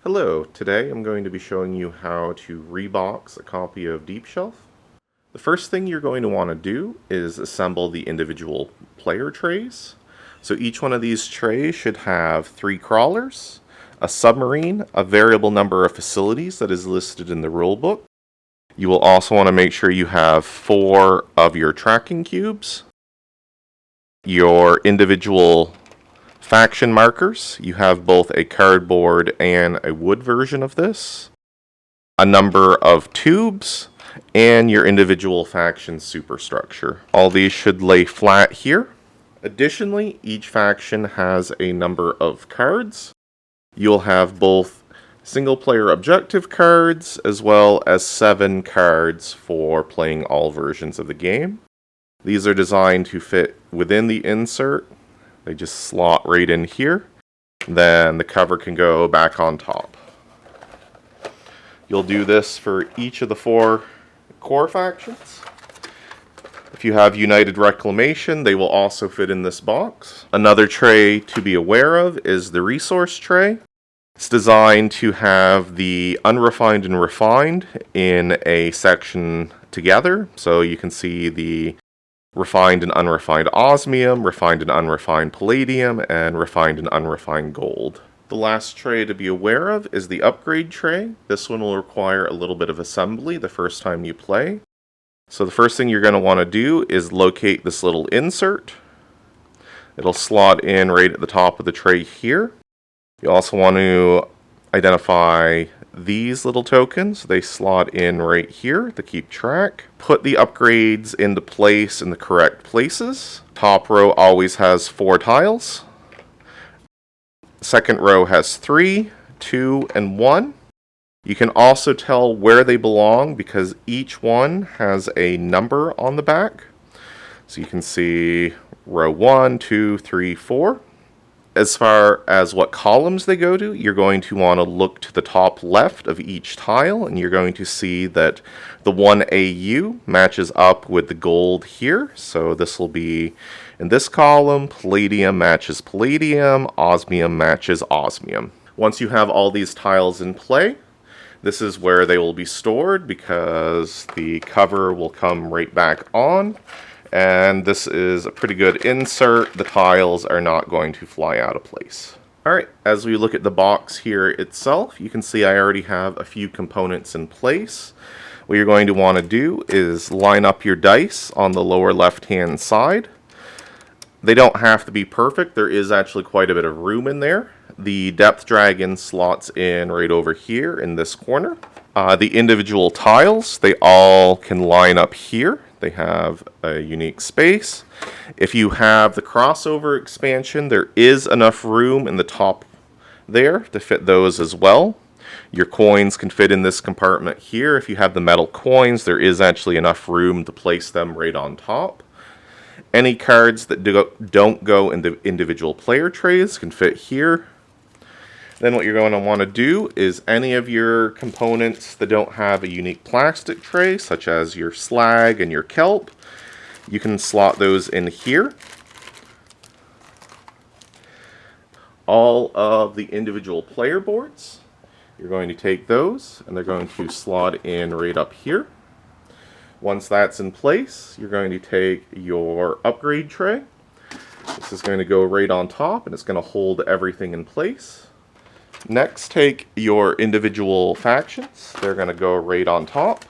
Hello, today I'm going to be showing you how to rebox a copy of Deep Shelf. The first thing you're going to want to do is assemble the individual player trays. So each one of these trays should have 3 crawlers, a submarine, a variable number of facilities that is listed in the rulebook. You will also want to make sure you have 4 of your tracking cubes, your individual faction markers. You have both a cardboard and a wood version of this, a number of tubes, and your individual faction superstructure. All these should lay flat here. Additionally, each faction has a number of cards. You'll have both single player objective cards as well as 7 cards for playing all versions of the game. These are designed to fit within the insert. They just slot right in here. Then the cover can go back on top. You'll do this for each of the 4 core factions. If you have United Reclamation, they will also fit in this box. Another tray to be aware of is the resource tray. It's designed to have the unrefined and refined in a section together. So you can see the refined and unrefined osmium, refined and unrefined palladium, and refined and unrefined gold. The last tray to be aware of is the upgrade tray. This one will require a little bit of assembly the first time you play. So the first thing you're going to want to do is locate this little insert. It'll slot in right at the top of the tray here. You also want to identify these little tokens. They slot in right here to keep track. Put the upgrades into place in the correct places. Top row always has 4 tiles. Second row has 3, 2, and 1. You can also tell where they belong because each one has a number on the back. So you can see row 1, 2, 3, 4. As far as what columns they go to, you're going to want to look to the top left of each tile, and you're going to see that the 1AU matches up with the gold here. So this will be in this column, palladium matches palladium, osmium matches osmium. Once you have all these tiles in play, this is where they will be stored because the cover will come right back on. And this is a pretty good insert. The tiles are not going to fly out of place. Alright, as we look at the box here itself, you can see I already have a few components in place. What you're going to want to do is line up your dice on the lower left hand side. They don't have to be perfect. There is actually quite a bit of room in there. The depth dragon slots in right over here in this corner. The individual tiles, they all can line up here. They have a unique space. If you have the crossover expansion, there is enough room in the top there to fit those as well. Your coins can fit in this compartment here. If you have the metal coins, there is actually enough room to place them right on top. Any cards that don't go into individual player trays can fit here. Then what you're going to want to do is any of your components that don't have a unique plastic tray, such as your slag and your kelp, you can slot those in here. All of the individual player boards, you're going to take those and they're going to slot in right up here. Once that's in place, you're going to take your upgrade tray. This is going to go right on top and it's going to hold everything in place. Next, take your individual factions. They're going to go right on top.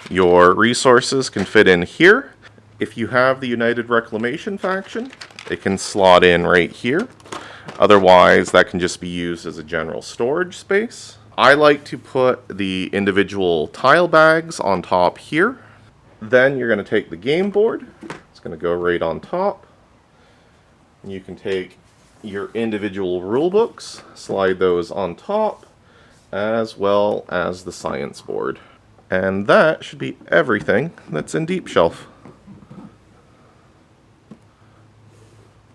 Your resources can fit in here. If you have the United Reclamation faction, it can slot in right here. Otherwise, that can just be used as a general storage space. I like to put the individual tile bags on top here. Then you're going to take the game board. It's going to go right on top. You can take your individual rule books, slide those on top, as well as the science board. And that should be everything that's in Deep Shelf.